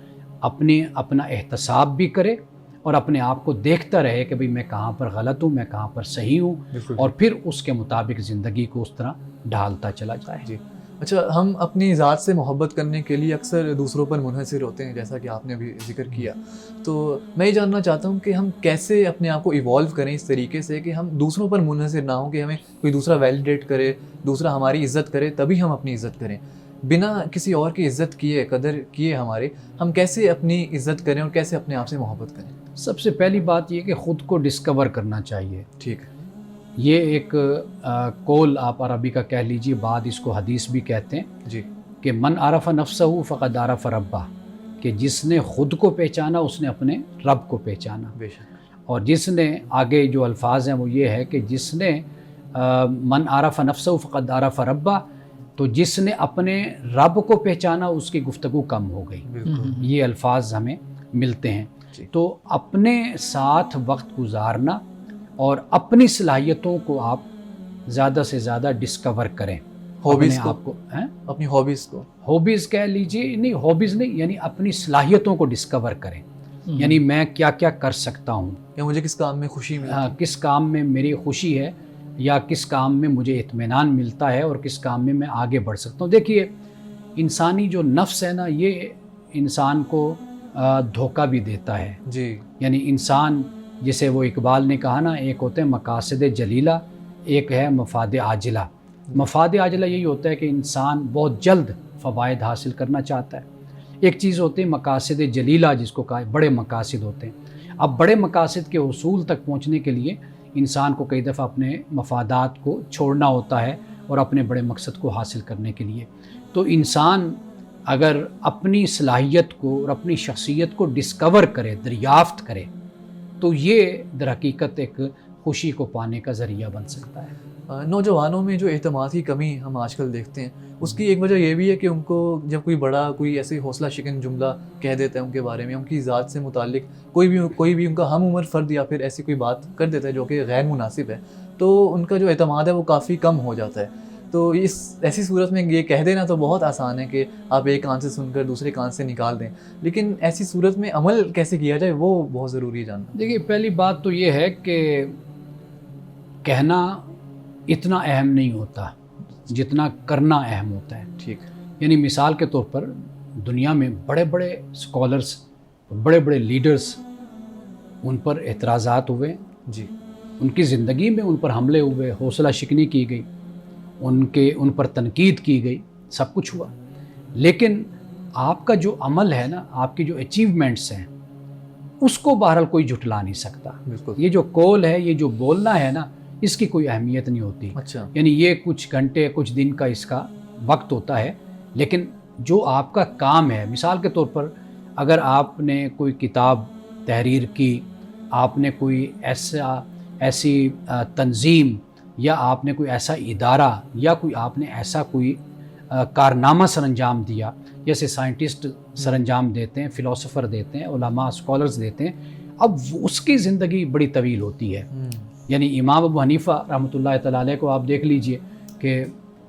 اپنا احتساب بھی کرے، اور اپنے آپ کو دیکھتا رہے کہ بھئی میں کہاں پر غلط ہوں، میں کہاں پر صحیح ہوں، بالکل، اور پھر اس کے مطابق زندگی کو اس طرح ڈھالتا چلا جائے۔ جی۔ اچھا، ہم اپنی ذات سے محبت کرنے کے لیے اکثر دوسروں پر منحصر ہوتے ہیں، جیسا کہ آپ نے ابھی ذکر کیا، تو میں یہ جاننا چاہتا ہوں کہ ہم کیسے اپنے آپ کو ایوالو کریں اس طریقے سے کہ ہم دوسروں پر منحصر نہ ہوں، کہ ہمیں کوئی دوسرا ویلیڈیٹ کرے، دوسرا ہماری عزت کرے تبھی ہم اپنی عزت کریں، بنا کسی اور کی عزت کیے، قدر کیے ہم کیسے اپنی عزت کریں اور کیسے اپنے آپ سے محبت کریں؟ سب سے پہلی بات یہ کہ خود کو ڈسکور کرنا چاہیے۔ ٹھیک ہے، یہ ایک قول آپ عربی کا کہہ لیجئے، بعد اس کو حدیث بھی کہتے ہیں، جی، کہ من عرف نفسہ فقد عرف ربہ، کہ جس نے خود کو پہچانا اس نے اپنے رب کو پہچانا۔ بے شک، اور جس نے آگے جو الفاظ ہیں وہ یہ ہے کہ جس نے من عرف نفسہ فقد عرف ربہ، تو جس نے اپنے رب کو پہچانا اس کی گفتگو کم ہو گئی. بالکل. یہ الفاظ ہمیں ملتے ہیں. جی. تو اپنے ساتھ وقت گزارنا اور اپنی صلاحیتوں کو آپ زیادہ سے زیادہ ڈسکور کریں. ہابیز اپنے آپ کو اپنی ہابیز کو ہابیز کہہ لیجیے، نہیں ہابیز نہیں، یعنی اپنی صلاحیتوں کو ڈسکور کریں. یعنی میں کیا کیا کر سکتا ہوں، یا مجھے کس کام میں خوشی ملتی ہے. کس کام میں میری خوشی ہے، یا کس کام میں مجھے اطمینان ملتا ہے، اور کس کام میں میں آگے بڑھ سکتا ہوں. دیکھیے انسانی جو نفس ہے نا، یہ انسان کو دھوکہ بھی دیتا ہے. جی. یعنی انسان جسے وہ اقبال نے کہا نا، ایک ہوتے ہیں مقاصد جلیلہ، ایک ہے مفاد عاجلہ. مفاد عاجلہ یہی ہوتا ہے کہ انسان بہت جلد فوائد حاصل کرنا چاہتا ہے. ایک چیز ہوتی ہے مقاصد جلیلہ، جس کو کہا بڑے مقاصد ہوتے ہیں. اب بڑے مقاصد کے حصول تک پہنچنے کے لیے انسان کو کئی دفعہ اپنے مفادات کو چھوڑنا ہوتا ہے اور اپنے بڑے مقصد کو حاصل کرنے کے لیے. تو انسان اگر اپنی صلاحیت کو اور اپنی شخصیت کو ڈسکور کرے، دریافت کرے، تو یہ در حقیقت ایک خوشی کو پانے کا ذریعہ بن سکتا ہے. نوجوانوں میں جو اعتماد کی کمی ہم آج کل دیکھتے ہیں، اس کی ایک وجہ یہ بھی ہے کہ ان کو جب کوئی بڑا کوئی ایسے حوصلہ شکن جملہ کہہ دیتا ہے ان کے بارے میں، ان کی ذات سے متعلق کوئی بھی ان کا ہم عمر فرد یا پھر ایسی کوئی بات کر دیتا ہے جو کہ غیر مناسب ہے، تو ان کا جو اعتماد ہے وہ کافی کم ہو جاتا ہے. تو اس ایسی صورت میں یہ کہہ دینا تو بہت آسان ہے کہ آپ ایک کان سے سن کر دوسرے کان سے نکال دیں، لیکن ایسی صورت میں عمل کیسے کیا جائے وہ بہت ضروری ہے جاننا. دیکھیے پہلی بات تو یہ ہے کہ کہنا اتنا اہم نہیں ہوتا جتنا کرنا اہم ہوتا ہے. ٹھیک. یعنی مثال کے طور پر دنیا میں بڑے بڑے اسکالرس، بڑے بڑے لیڈرز، ان پر اعتراضات ہوئے. جی. ان کی زندگی میں ان پر حملے ہوئے، حوصلہ شکنی کی گئی، ان پر تنقید کی گئی، سب کچھ ہوا. لیکن آپ کا جو عمل ہے نا، آپ کی جو اچیومنٹس ہیں، اس کو بہرحال کوئی جھٹلا نہیں سکتا. بالکل. یہ جو قول ہے، یہ جو بولنا ہے نا، اس کی کوئی اہمیت نہیں ہوتی. اچھا. یعنی یہ کچھ گھنٹے کچھ دن کا اس کا وقت ہوتا ہے، لیکن جو آپ کا کام ہے، مثال کے طور پر اگر آپ نے کوئی کتاب تحریر کی، آپ نے کوئی ایسی تنظیم، یا آپ نے کوئی ایسا ادارہ، یا آپ نے ایسا کوئی کارنامہ سر انجام دیا، جیسے سائنٹسٹ سر انجام دیتے ہیں، فلاسفر دیتے ہیں، علماء اسکالرز دیتے ہیں. اب اس کی زندگی بڑی طویل ہوتی ہے. یعنی امام ابو حنیفہ رحمۃ اللہ تعالیٰ علیہ کو آپ دیکھ لیجئے کہ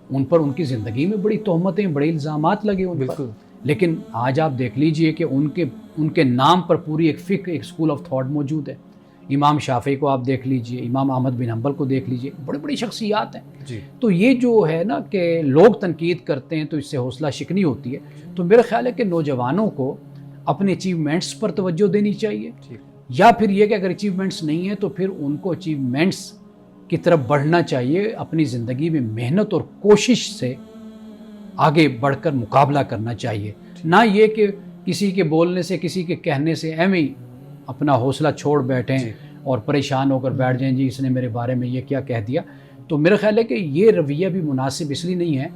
ان کی زندگی میں بڑی تہمتیں، بڑے الزامات لگے ان پر. لیکن آج آپ دیکھ لیجئے کہ ان کے نام پر پوری ایک فقہ، ایک اسکول آف تھاٹ موجود ہے. امام شافعی کو آپ دیکھ لیجئے، امام احمد بن حنبل کو دیکھ لیجئے، بڑی بڑی شخصیات ہیں. جی. تو یہ جو ہے نا کہ لوگ تنقید کرتے ہیں تو اس سے حوصلہ شکنی ہوتی ہے. تو میرا خیال ہے کہ نوجوانوں کو اپنے اچیومنٹس پر توجہ دینی چاہیے. یا پھر یہ کہ اگر اچیومنٹس نہیں ہیں تو پھر ان کو اچیومنٹس کی طرف بڑھنا چاہیے. اپنی زندگی میں محنت اور کوشش سے آگے بڑھ کر مقابلہ کرنا چاہیے. نہ یہ کہ کسی کے بولنے سے، کسی کے کہنے سے ایم ہی اپنا حوصلہ چھوڑ بیٹھیں اور پریشان ہو کر بیٹھ جائیں، جی اس نے میرے بارے میں یہ کیا کہہ دیا. تو میرا خیال ہے کہ یہ رویہ بھی مناسب اس لیے نہیں ہے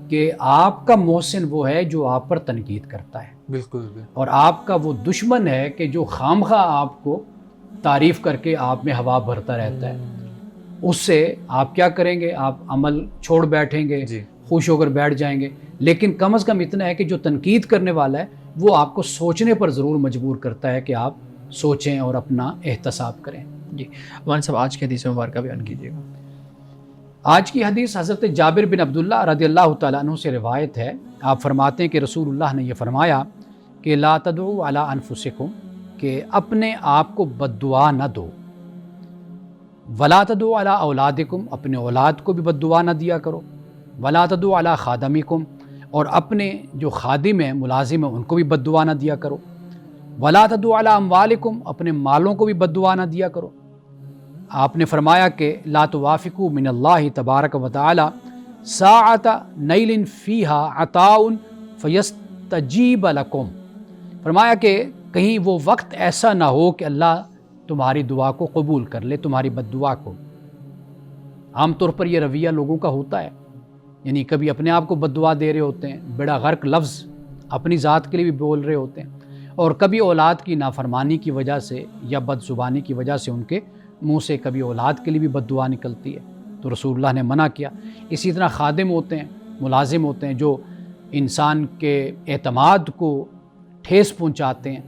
کہ آپ کا محسن وہ ہے جو آپ پر تنقید کرتا ہے. بالکل. اور آپ کا وہ دشمن ہے کہ جو خامخواہ آپ کو تعریف کر کے آپ میں ہوا بھرتا رہتا ہے. اس سے آپ کیا کریں گے؟ آپ عمل چھوڑ بیٹھیں گے، خوش ہو کر بیٹھ جائیں گے. لیکن کم از کم اتنا ہے کہ جو تنقید کرنے والا ہے وہ آپ کو سوچنے پر ضرور مجبور کرتا ہے کہ آپ سوچیں اور اپنا احتساب کریں. جی مولانا صاحب، آج کی حدیث مبارکہ بیان کیجیے گا. آج کی حدیث حضرت جابر بن عبداللہ رضی اللہ تعالیٰ عنہ سے روایت ہے. آپ فرماتے ہیں کہ رسول اللہ نے یہ فرمایا کہ لا تدعوا علی انفسکم، کہ اپنے آپ کو بد دعا نہ دو. ولا تدعوا علی اولادکم، اپنے اولاد کو بھی بد دعا نہ دیا کرو. ولا تدعوا علی خادمکم، اور اپنے جو خادم ہیں، ملازم ہیں، ان کو بھی بد دعا نہ دیا کرو. ولا تدعوا علی اموالکم، اپنے مالوں کو بھی بد دعا نہ دیا کرو. آپ نے فرمایا کہ لا توافقوا من اللہ تبارک و تعالی ساعۃ نیل فیہا عطاء فیستجیب لکم. فرمایا کہ کہیں وہ وقت ایسا نہ ہو کہ اللہ تمہاری دعا کو قبول کر لے، تمہاری بد دعا کو. عام طور پر یہ رویہ لوگوں کا ہوتا ہے، یعنی کبھی اپنے آپ کو بد دعا دے رہے ہوتے ہیں، بیڑا غرق لفظ اپنی ذات کے لیے بھی بول رہے ہوتے ہیں، اور کبھی اولاد کی نافرمانی کی وجہ سے یا بد زبانی کی وجہ سے ان کے منہ سے کبھی اولاد کے لیے بھی بد دعا نکلتی ہے. تو رسول اللہ نے منع کیا. اسی طرح خادم ہوتے ہیں، ملازم ہوتے ہیں جو انسان کے اعتماد کو ٹھیس پہنچاتے ہیں،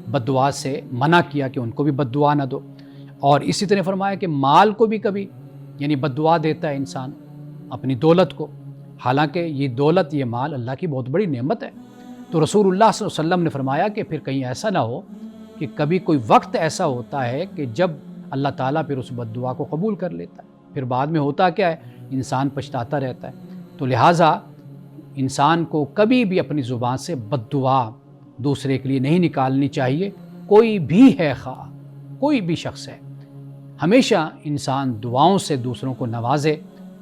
بد دعا سے منع کیا کہ ان کو بھی بد دعا نہ دو، اور اسی طرح فرمایا کہ مال کو بھی کبھی یعنی بد دعا دیتا ہے انسان اپنی دولت کو، حالانکہ یہ دولت، یہ مال اللہ کی بہت بڑی نعمت ہے۔ تو رسول اللہ صلی اللہ علیہ وسلم نے فرمایا کہ پھر کہیں ایسا نہ ہو کہ کبھی کوئی وقت ایسا ہوتا ہے کہ جب اللہ تعالیٰ پھر اس بد دعا کو قبول کر لیتا ہے، پھر بعد میں ہوتا کیا ہے، انسان پچھتاتا رہتا ہے۔ تو لہٰذا انسان کو کبھی بھی اپنی زبان سے بد دعا دوسرے کے لیے نہیں نکالنی چاہیے، کوئی بھی ہے، خواہ کوئی بھی شخص ہے۔ ہمیشہ انسان دعاؤں سے دوسروں کو نوازے،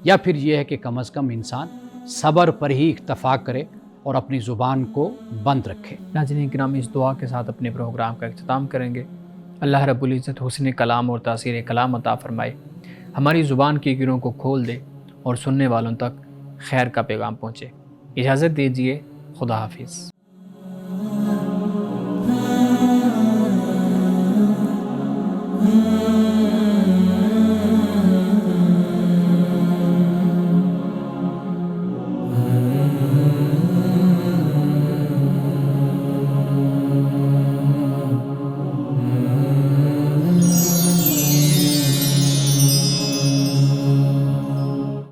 یا پھر یہ ہے کہ کم از کم انسان صبر پر ہی اکتفا کرے اور اپنی زبان کو بند رکھے۔ ناظرین کرام، اس دعا کے ساتھ اپنے پروگرام کا اختتام کریں گے۔ اللہ رب العزت حسن کلام اور تاثیر کلام عطا فرمائے، ہماری زبان کی گروں کو کھول دے اور سننے والوں تک خیر کا پیغام پہنچے۔ اجازت دیجیے، خدا حافظ۔